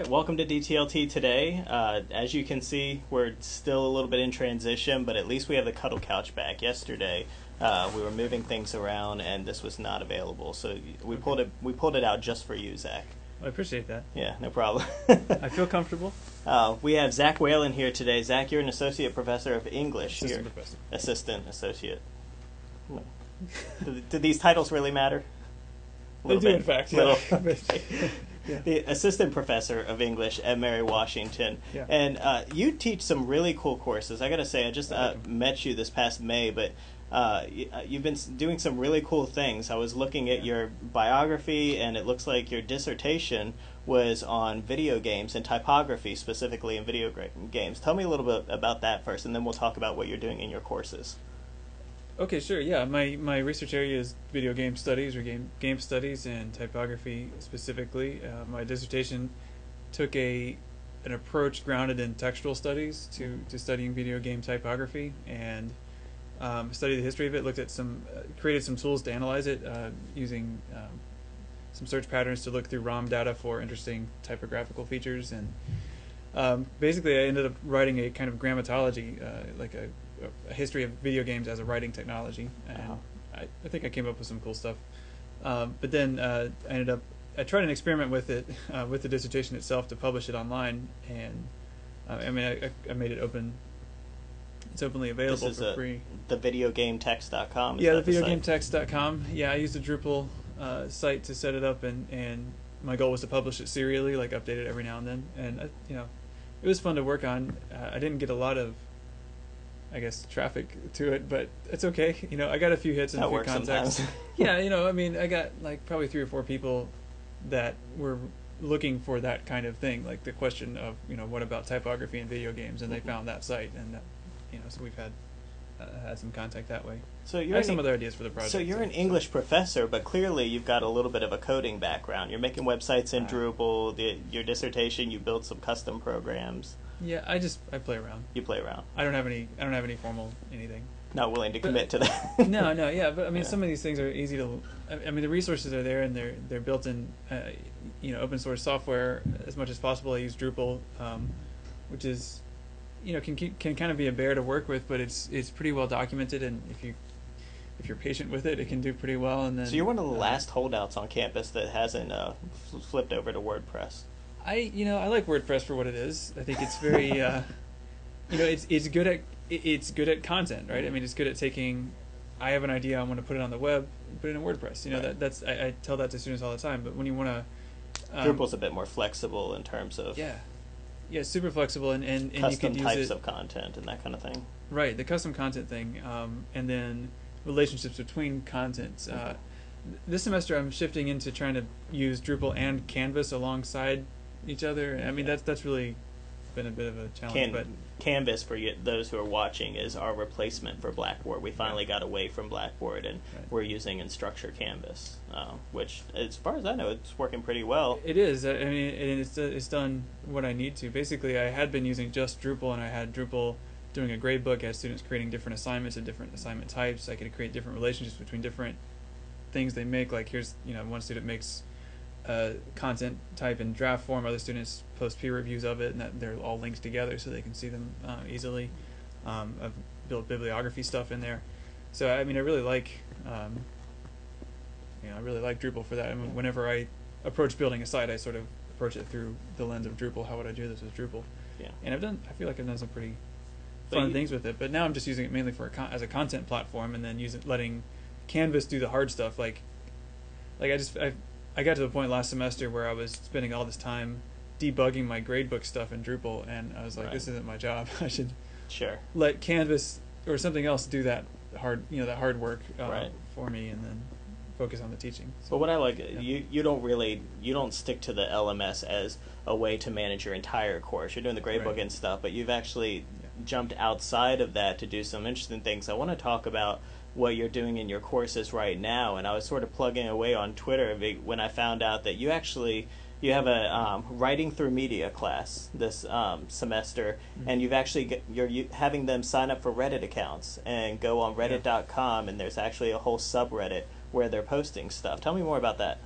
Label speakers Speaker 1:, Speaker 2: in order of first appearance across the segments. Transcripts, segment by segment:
Speaker 1: Welcome to DTLT today. As you can see, we're still a little bit in transition, but at least we have the cuddle couch back. Yesterday, we were moving things around, and this was not available, so we pulled it out just for you, Zach.
Speaker 2: I appreciate that.
Speaker 1: Yeah, no problem.
Speaker 2: I feel comfortable.
Speaker 1: We have Zach Whalen here today. Zach, you're an associate professor of English
Speaker 2: Assistant
Speaker 1: here.
Speaker 2: professor.
Speaker 1: Assistant, associate. Do these titles really matter?
Speaker 2: They do, in fact. Yeah.
Speaker 1: Yeah. The assistant professor of English at Mary Washington.
Speaker 2: Yeah.
Speaker 1: And you teach some really cool courses. I got to say, I just met you this past May, but you've been doing some really cool things. I was looking at your biography, and it looks like your dissertation was on video games and typography, specifically in video games. Tell me a little bit about that first, and then we'll talk about what you're doing in your courses.
Speaker 2: Okay, sure. Yeah, my research area is video game studies or game studies and typography specifically. My dissertation took an approach grounded in textual studies to studying video game typography, and studied the history of it. Looked at created some tools to analyze it using some search patterns to look through ROM data for interesting typographical features, and basically I ended up writing a kind of grammatology, like a history of video games as a writing technology, and I think I came up with some cool stuff. But then I tried an experiment with it, with the dissertation itself, to publish it online, and I made it open. It's openly available for free.
Speaker 1: The videogametext.com.
Speaker 2: Yeah, the videogametext.com. Yeah, I used a Drupal site to set it up, and my goal was to publish it serially, like update it every now and then. And it was fun to work on. I didn't get a lot of, I guess, traffic to it, but it's okay. I got a few hits and a few contacts. Yeah, I got like probably 3 or 4 people that were looking for that kind of thing, like the question of, what about typography in video games, and they found that site, and so we've had some contact that way.
Speaker 1: So
Speaker 2: I have some other ideas for the project.
Speaker 1: So you're an English professor, but clearly you've got a little bit of a coding background. You're making websites in Drupal. Your dissertation, you build some custom programs.
Speaker 2: Yeah, I play around.
Speaker 1: You play around.
Speaker 2: I don't have any formal anything.
Speaker 1: Not willing to commit to that.
Speaker 2: No, yeah, but some of these things are easy to. The resources are there, and they're built in, open source software as much as possible. I use Drupal, which is, can kind of be a bear to work with, but it's pretty well documented, and if you're patient with it, it can do pretty well. And then
Speaker 1: so you're one of the last holdouts on campus that hasn't flipped over to WordPress.
Speaker 2: I like WordPress for what it is. I think it's very, it's good at content, right? It's good at taking. I have an idea, I want to put it on the web, put it in WordPress.
Speaker 1: Right.
Speaker 2: That's I tell that to students all the time. But when you want to,
Speaker 1: Drupal's a bit more flexible in terms of
Speaker 2: super flexible, and
Speaker 1: custom
Speaker 2: you can use
Speaker 1: types of content and that kind of thing.
Speaker 2: Right, the custom content thing, and then relationships between contents. This semester, I'm shifting into trying to use Drupal and Canvas alongside each other. That's really been a bit of a challenge. But
Speaker 1: Canvas, for those who are watching, is our replacement for Blackboard. We finally got away from Blackboard, and we're using Instructure Canvas, which, as far as I know, it's working pretty well.
Speaker 2: It is. It's done what I need to. Basically, I had been using just Drupal, and I had Drupal doing a gradebook. I had students creating different assignments and different assignment types. I could create different relationships between different things they make. Like here's, one student makes content type in draft form, other students post peer reviews of it, and that they're all linked together so they can see them easily. I've built bibliography stuff in there, so I really like Drupal for that. Whenever I approach building a site, I sort of approach it through the lens of Drupal. How would I do this with Drupal?
Speaker 1: Yeah.
Speaker 2: And I feel like I've done some pretty fun things with it, but now I'm just using it mainly for as a content platform, and then letting Canvas do the hard stuff. I got to the point last semester where I was spending all this time debugging my gradebook stuff in Drupal, and I was like, This isn't my job. I should let Canvas or something else do that hard work for me, and then focus on the teaching. So,
Speaker 1: But what I like, you don't stick to the LMS as a way to manage your entire course. You're doing the gradebook
Speaker 2: Right.
Speaker 1: and stuff, but you've actually jumped outside of that to do some interesting things. I want to talk about what you're doing in your courses right now, and I was sort of plugging away on Twitter when I found out that you have a writing through media class this semester, and you're having them sign up for Reddit accounts and go on Reddit.com, and there's actually a whole subreddit where they're posting stuff. Tell me more about that.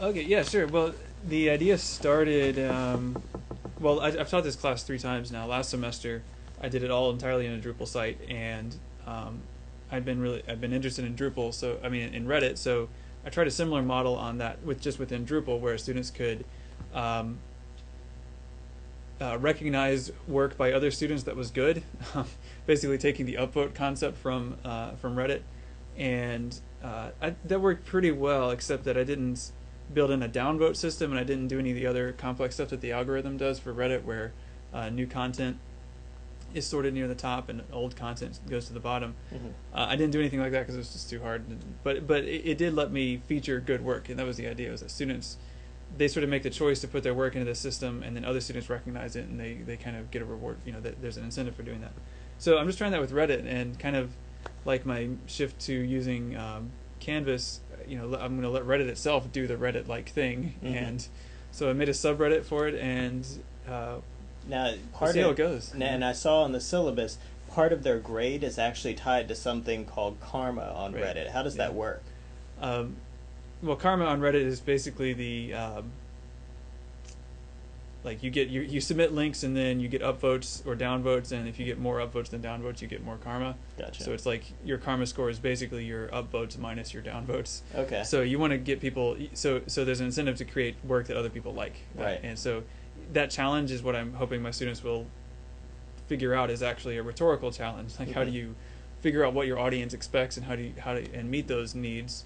Speaker 2: Okay, yeah, sure. Well, the idea started. Well, I've taught this class 3 times now. Last semester, I did it all entirely in a Drupal site, and I've been interested in Drupal. So in Reddit. So I tried a similar model on that within Drupal, where students could recognize work by other students that was good, basically taking the upvote concept from Reddit, and that worked pretty well, except that I didn't build in a downvote system, and I didn't do any of the other complex stuff that the algorithm does for Reddit, where new content is sorted near the top and old content goes to the bottom.
Speaker 1: Mm-hmm.
Speaker 2: I didn't do anything like that because it was just too hard. But it did let me feature good work, and that was the idea. Was that students, they sort of make the choice to put their work into the system, and then other students recognize it, and they kind of get a reward. There's an incentive for doing that. So I'm just trying that with Reddit, and kind of like my shift to using Canvas. I'm going to let Reddit itself do the Reddit-like thing,
Speaker 1: Mm-hmm.
Speaker 2: and so I made a subreddit for it, and
Speaker 1: Now,
Speaker 2: we'll see how it goes.
Speaker 1: And I saw on the syllabus, part of their grade is actually tied to something called karma on
Speaker 2: Right.
Speaker 1: Reddit. How does that work?
Speaker 2: Well, karma on Reddit is basically the like you submit links, and then you get upvotes or downvotes, and if you get more upvotes than downvotes, you get more karma.
Speaker 1: Gotcha.
Speaker 2: So it's like your karma score is basically your upvotes minus your downvotes.
Speaker 1: Okay.
Speaker 2: So you want to get people. So there's an incentive to create work that other people like.
Speaker 1: Right.
Speaker 2: And so that challenge is what I'm hoping my students will figure out is actually a rhetorical challenge. Like, how do you figure out what your audience expects, and how to meet those needs?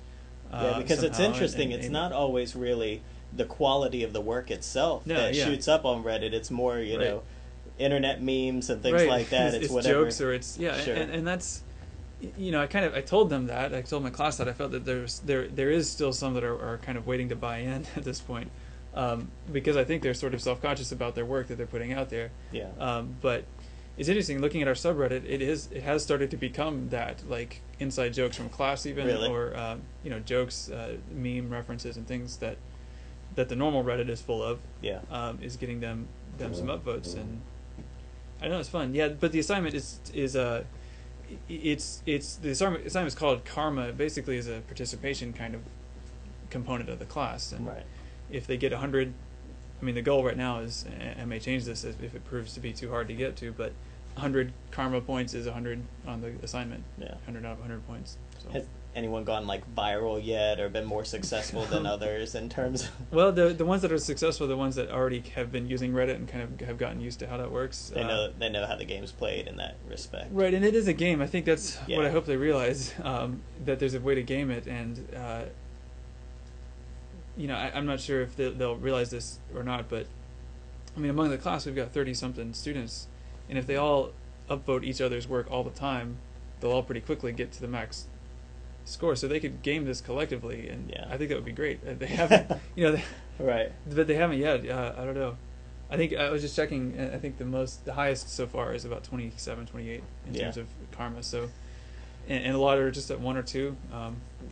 Speaker 1: Yeah, because it's
Speaker 2: somehow,
Speaker 1: interesting.
Speaker 2: and
Speaker 1: It's not always really the quality of the work itself that
Speaker 2: yeah.
Speaker 1: shoots up on Reddit. It's more, internet memes and things
Speaker 2: right.
Speaker 1: like that.
Speaker 2: It's
Speaker 1: whatever.
Speaker 2: jokes, or it's
Speaker 1: Sure.
Speaker 2: and that's, I told them that. I told my class that I felt that there is still some that are kind of waiting to buy in at this point, because I think they're sort of self-conscious about their work that they're putting out there.
Speaker 1: Yeah.
Speaker 2: But it's interesting looking at our subreddit. It has started to become that, like, inside jokes from class even,
Speaker 1: Really?
Speaker 2: or jokes, meme references and things that the normal Reddit is full of.
Speaker 1: Yeah.
Speaker 2: Is getting them some upvotes, and I know it's fun. Yeah, but the assignment is the assignment is called Karma. It basically is a participation kind of component of the class, and
Speaker 1: Right.
Speaker 2: if they get 100, the goal right now is, I may change this if it proves to be too hard to get to, but 100 karma points is 100 on the assignment.
Speaker 1: Yeah.
Speaker 2: 100 out of 100 points. So.
Speaker 1: Has anyone gone viral yet, or been more successful than others in terms of?
Speaker 2: Well, the ones that are successful are the ones that already have been using Reddit and kind of have gotten used to how that works.
Speaker 1: They know how the game's played in that respect.
Speaker 2: Right, and it is a game. I think that's
Speaker 1: Yeah.
Speaker 2: what I hope they realize, that there's a way to game it, and I'm not sure if they'll realize this or not, but among the class we've got 30-something students, and if they all upvote each other's work all the time, they'll all pretty quickly get to the max score. So they could game this collectively, and
Speaker 1: Yeah.
Speaker 2: I think that would be great. They haven't,
Speaker 1: Right.
Speaker 2: but they haven't yet. I don't know. I think I was just checking. I think the highest so far is about 27, 28 in
Speaker 1: Yeah.
Speaker 2: terms of karma. So, and a lot are just at 1 or 2.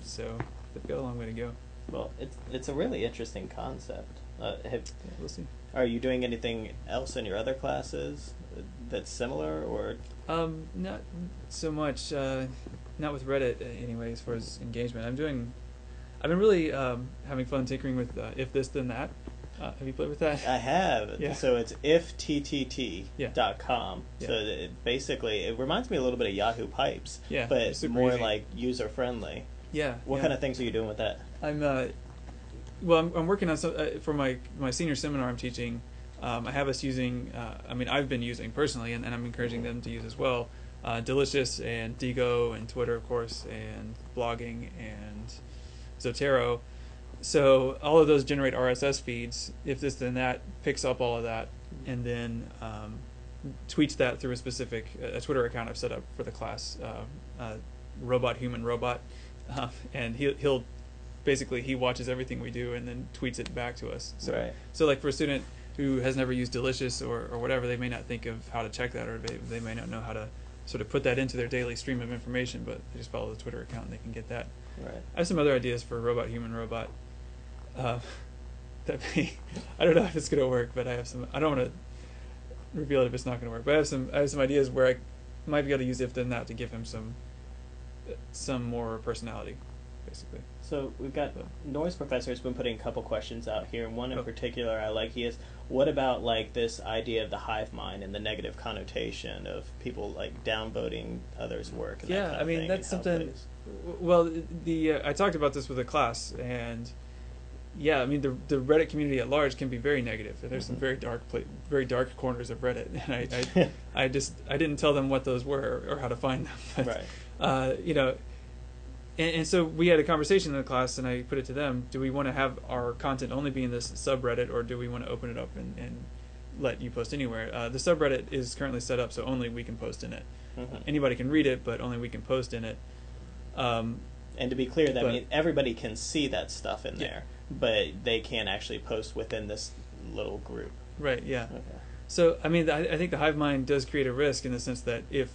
Speaker 2: So they've got a long way to go.
Speaker 1: Well, it's a really interesting concept.
Speaker 2: We'll see.
Speaker 1: Are you doing anything else in your other classes that's similar, or?
Speaker 2: Not so much. Not with Reddit anyway. As far as engagement, I've been really having fun tinkering with if this then that. Have you played with that?
Speaker 1: I have.
Speaker 2: Yeah.
Speaker 1: So it's ifttt.com.
Speaker 2: Yeah.
Speaker 1: So it reminds me a little bit of Yahoo Pipes,
Speaker 2: Yeah,
Speaker 1: but
Speaker 2: it's super
Speaker 1: more
Speaker 2: easy.
Speaker 1: like user friendly.
Speaker 2: Yeah.
Speaker 1: What kind of things are you doing with that?
Speaker 2: I'm working on some for my senior seminar I'm teaching. I have us using. I've been using personally, and I'm encouraging them to use as well. Delicious and Digo and Twitter, of course, and blogging and Zotero. So all of those generate RSS feeds. If this then that picks up all of that, and then tweets that through a specific Twitter account I've set up for the class. Robot human robot, and he'll basically he watches everything we do and then tweets it back to us. So,
Speaker 1: Right.
Speaker 2: so like for a student who has never used Delicious or whatever, they may not think of how to check that, or they may not know how to sort of put that into their daily stream of information, but they just follow the Twitter account and they can get that.
Speaker 1: Right.
Speaker 2: I have some other ideas for robot human robot. That I don't know if it's gonna work, but I have some. I don't want to reveal it if it's not gonna work, but I have some ideas where I might be able to use if then that to give him some more personality, basically.
Speaker 1: So we've got Noise Professor has been putting a couple questions out here, and one in
Speaker 2: Oh.
Speaker 1: particular I like. He is, what about like this idea of the hive mind and the negative connotation of people like downvoting others' work? And that
Speaker 2: Yeah,
Speaker 1: kind
Speaker 2: I
Speaker 1: of
Speaker 2: mean
Speaker 1: thing,
Speaker 2: that's
Speaker 1: and how it
Speaker 2: something.
Speaker 1: plays?
Speaker 2: Well, I talked about this with a class, and yeah, I mean the Reddit community at large can be very negative. There's some very dark corners of Reddit, and I didn't tell them what those were or how to find them. But,
Speaker 1: Right.
Speaker 2: you know, and so we had a conversation in the class, and I put it to them: do we want to have our content only be in this subreddit, or do we want to open it up and let you post anywhere? The subreddit is currently set up so only we can post in it.
Speaker 1: Mm-hmm.
Speaker 2: Anybody can read it, but only we can post in it.
Speaker 1: And to be clear, that means everybody can see that stuff in
Speaker 2: Yeah.
Speaker 1: there, but they can't actually post within this little group.
Speaker 2: Right. Yeah.
Speaker 1: Okay.
Speaker 2: So I mean, I think the Hivemind does create a risk in the sense that if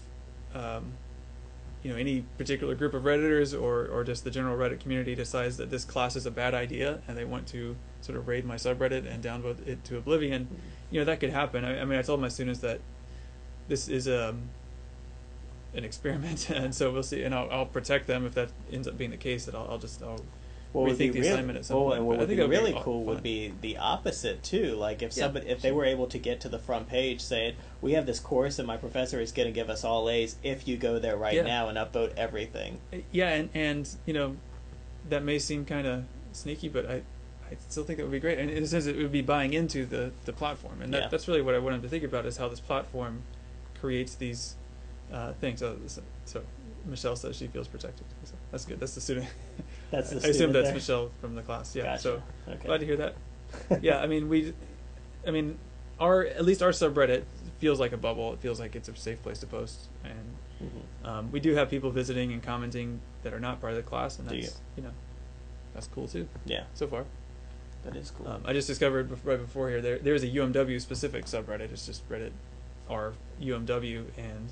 Speaker 2: any particular group of Redditors or just the general Reddit community decides that this class is a bad idea and they want to sort of raid my subreddit and downvote it to oblivion, that could happen. I mean, I told my students that this is an experiment, and so we'll see. And I'll protect them if that ends up being the case. That I'll rethink the assignment at some point.
Speaker 1: And what would be
Speaker 2: that'll
Speaker 1: really
Speaker 2: fun.
Speaker 1: cool would be the opposite too. Like if they were able to get to the front page saying, "We have this course, and my professor is going to give us all A's if you go there right now and upvote everything."
Speaker 2: Yeah, and that may seem kind of sneaky, but I still think that would be great. And in a sense, it would be buying into the platform, and that's really what I want them to think about: is how this platform creates these things. So Michelle says she feels protected. So that's good. That's the student.
Speaker 1: That's the
Speaker 2: I assume that's
Speaker 1: there.
Speaker 2: Michelle from the class. Yeah.
Speaker 1: Gotcha.
Speaker 2: So
Speaker 1: Okay.
Speaker 2: glad to hear that. Yeah. I mean, at least our subreddit feels like a bubble. It feels like it's a safe place to post, and we do have people visiting and commenting that are not part of the class, and that's that's cool too.
Speaker 1: Yeah.
Speaker 2: So far.
Speaker 1: That is cool.
Speaker 2: I just discovered right before here there's a UMW specific subreddit. It's just Reddit r UMW, and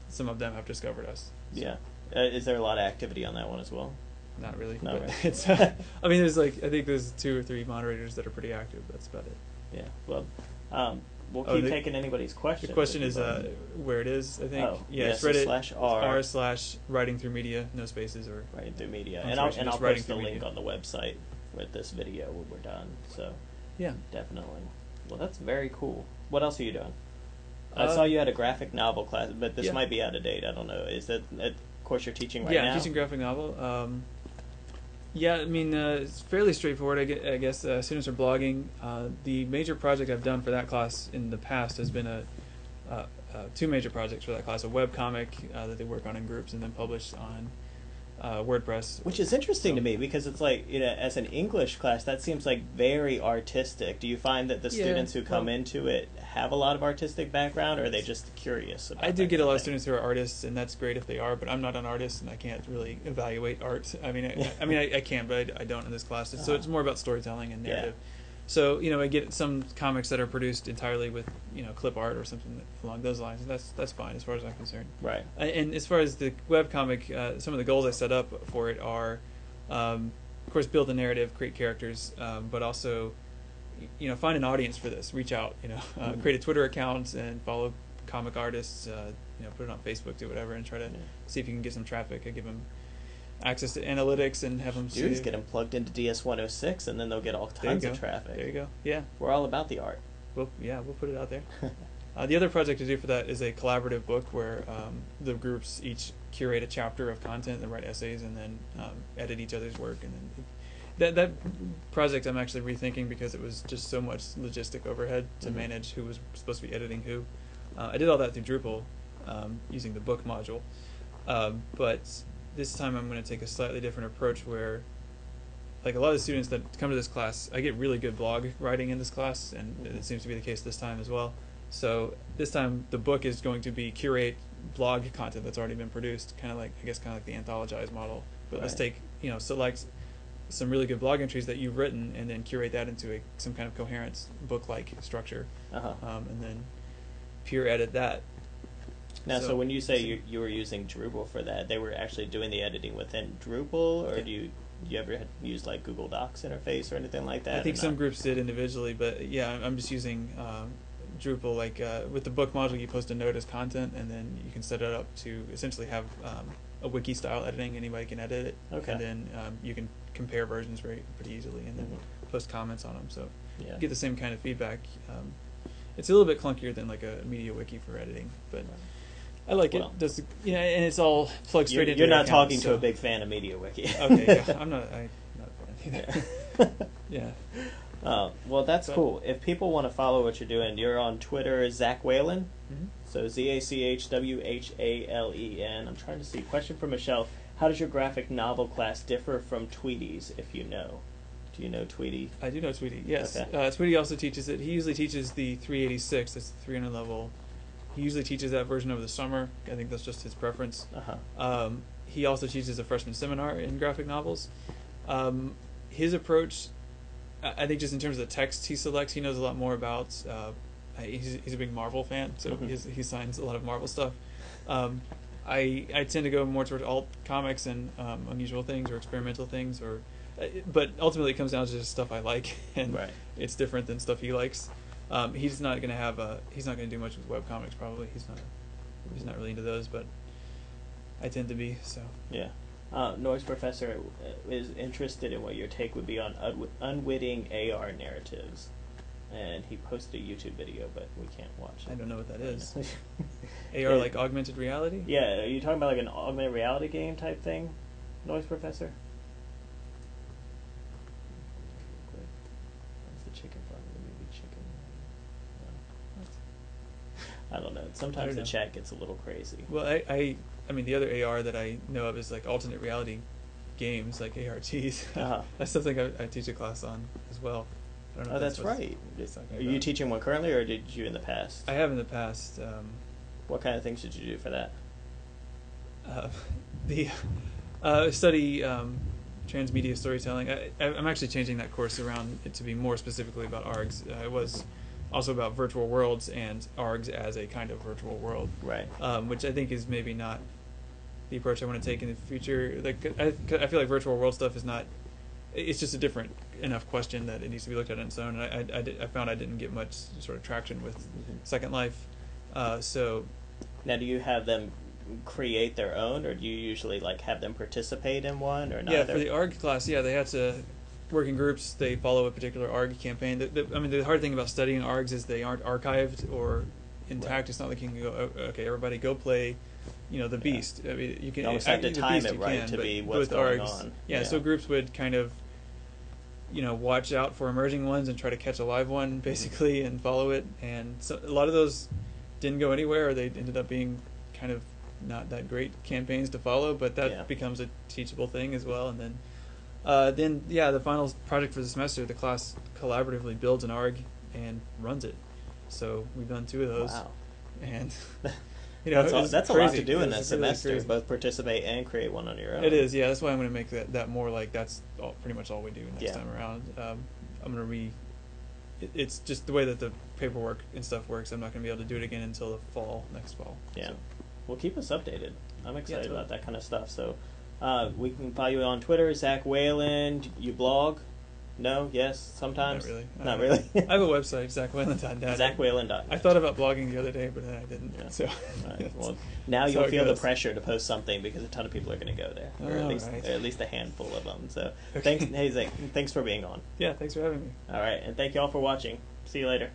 Speaker 2: some of them have discovered us. So.
Speaker 1: Yeah. Is there a lot of activity on that one as well?
Speaker 2: Not really.
Speaker 1: Not
Speaker 2: but
Speaker 1: really.
Speaker 2: It's. I mean, I think there's 2 or 3 moderators that are pretty active. That's about it.
Speaker 1: Yeah. Well, we'll keep taking anybody's questions.
Speaker 2: The question is where it is. I think.
Speaker 1: Oh,
Speaker 2: It's
Speaker 1: so
Speaker 2: Reddit
Speaker 1: /r/writing
Speaker 2: through media, no spaces or.
Speaker 1: through media, and
Speaker 2: Punctuation,
Speaker 1: I'll
Speaker 2: just writing
Speaker 1: post the
Speaker 2: through
Speaker 1: link
Speaker 2: media.
Speaker 1: on the website with this video when we're done. So
Speaker 2: Yeah.
Speaker 1: definitely. Well, that's very cool. What else are you doing? I saw you had a graphic novel class, but this might be out of date. I don't know. Is that a course you're teaching right now?
Speaker 2: Yeah, I'm teaching graphic novel. Yeah, I mean, it's fairly straightforward. I guess students are blogging. The major project I've done for that class in the past has been 2 major projects for that class: a web comic that they work on in groups and then publish on WordPress.
Speaker 1: Which is interesting to me because it's like, as an English class, that seems like very artistic. Do you find that the students who come into it have a lot of artistic background, or are they just curious about
Speaker 2: I do
Speaker 1: that
Speaker 2: get
Speaker 1: kind
Speaker 2: a lot
Speaker 1: of
Speaker 2: of students who are artists, and that's great if they are, but I'm not an artist, and I can't really evaluate art. I mean, I can, but I don't in this class. So it's more about storytelling and narrative. So, I get some comics that are produced entirely with, clip art or something along those lines, and that's fine as far as I'm concerned.
Speaker 1: Right.
Speaker 2: And as far as the webcomic, some of the goals I set up for it are, of course, build a narrative, create characters, but also, find an audience for this. Reach out, create a Twitter account and follow comic artists, put it on Facebook, do whatever, and try to see if you can get some traffic. I give them access to analytics and have them
Speaker 1: Just get them plugged into DS106, and then they'll get all tons of traffic.
Speaker 2: There you go. Yeah.
Speaker 1: We're all about the art.
Speaker 2: We'll put it out there. The other project to do for that is a collaborative book where the groups each curate a chapter of content and write essays and then edit each other's work. And then that project I'm actually rethinking because it was just so much logistic overhead to manage who was supposed to be editing who. I did all that through Drupal using the book module. But this time I'm going to take a slightly different approach where, like a lot of the students that come to this class, I get really good blog writing in this class, and it seems to be the case this time as well. So this time the book is going to be curate blog content that's already been produced, kind of like the anthologized model. But let's take select some really good blog entries that you've written, and then curate that into some kind of coherent book-like structure, and then peer edit that.
Speaker 1: Now, so when you say you were using Drupal for that, they were actually doing the editing within Drupal, or do you ever use like Google Docs interface or anything like that?
Speaker 2: I think some groups did individually, but yeah, I'm just using Drupal. Like with the book module, you post a note as content, and then you can set it up to essentially have a wiki style editing. Anybody can edit it, and then you can compare versions pretty easily, and then post comments on them. So you get the same kind of feedback. It's a little bit clunkier than like a media wiki for editing, but I like it. Does and it's all plugged straight into.
Speaker 1: You're not talking to a big fan of MediaWiki.
Speaker 2: Okay, yeah, I'm not a fan either. Yeah.
Speaker 1: Well, that's cool. If people want to follow what you're doing, you're on Twitter, Zach Whalen. So ZACHWHALEN. I'm trying to see. Question from Michelle: how does your graphic novel class differ from Tweety's? If you know, do you know Tweety?
Speaker 2: I do know Tweety. Yes. Tweety also teaches it. He usually teaches the 386. That's the 300 level. He usually teaches that version over the summer. I think that's just his preference. He also teaches a freshman seminar in graphic novels. His approach, I think, just in terms of the text he selects, he knows a lot more about. He's a big Marvel fan, so he signs a lot of Marvel stuff. I tend to go more towards alt comics and unusual things or experimental things, but ultimately it comes down to just stuff I like, and it's different than stuff he likes. He's not going to do much with webcomics, probably. He's not really into those, but I tend to be, so.
Speaker 1: Yeah. Noise Professor is interested in what your take would be on unwitting AR narratives. And he posted a YouTube video, but we can't watch it.
Speaker 2: I don't know what that is. AR, like augmented reality?
Speaker 1: Yeah, are you talking about like an augmented reality game type thing, Noise Professor? Chicken from the movie Chicken. I don't know. Sometimes the chat gets a little crazy.
Speaker 2: Well, I mean, the other AR that I know of is like alternate reality games, like ARTs. That's something I teach a class on as well. I don't know
Speaker 1: that's right. Are you teaching one currently, or did you in the past?
Speaker 2: I have in the past.
Speaker 1: What kind of things did you do for that?
Speaker 2: Study transmedia storytelling. I'm actually changing that course around to be more specifically about ARGs. It was also about virtual worlds and ARGs as a kind of virtual world,
Speaker 1: right?
Speaker 2: Which I think is maybe not the approach I want to take in the future. Like I feel like virtual world stuff is not. It's just a different enough question that it needs to be looked at on its own. And I found I didn't get much sort of traction with Second Life. So
Speaker 1: now, do you have them create their own, or do you usually like have them participate in one, or not?
Speaker 2: Yeah, for the ARG class, they have to work in groups. They follow a particular ARG campaign. I mean, the hard thing about studying ARGs is they aren't archived or intact. Right. It's not like you can go, okay, everybody go play, the Beast. I mean, you can
Speaker 1: almost have to time it right to be what's going on.
Speaker 2: Yeah, so groups would kind of, watch out for emerging ones and try to catch a live one, basically, and follow it. And so a lot of those didn't go anywhere, or they ended up being kind of not that great campaigns to follow, but that becomes a teachable thing as well. And then the final project for the semester, the class collaboratively builds an ARG and runs it. So we've done 2 of those.
Speaker 1: Wow.
Speaker 2: And
Speaker 1: that's a lot to do in a semester, really both participate and create one on your own.
Speaker 2: It is, yeah. That's why I'm going to make that more like that's pretty much all we do next time around. I'm going to it's just the way that the paperwork and stuff works. I'm not going to be able to do it again until the next fall.
Speaker 1: Yeah. So. Well, keep us updated. I'm excited about that kind of stuff. So we can follow you on Twitter, Zach Whalen. You blog? No? Yes? Sometimes?
Speaker 2: Not really. I have a website, zachwhalen.net.
Speaker 1: Zachwhalen.net.
Speaker 2: I thought about blogging the other day, but then I didn't.
Speaker 1: Yeah.
Speaker 2: So.
Speaker 1: Right. Well, now you'll feel the pressure to post something because a ton of people are going to go there, or at least a handful of them. So thanks, hey Zach, thanks for being on.
Speaker 2: Yeah, thanks for having me.
Speaker 1: All right, and thank you all for watching. See you later.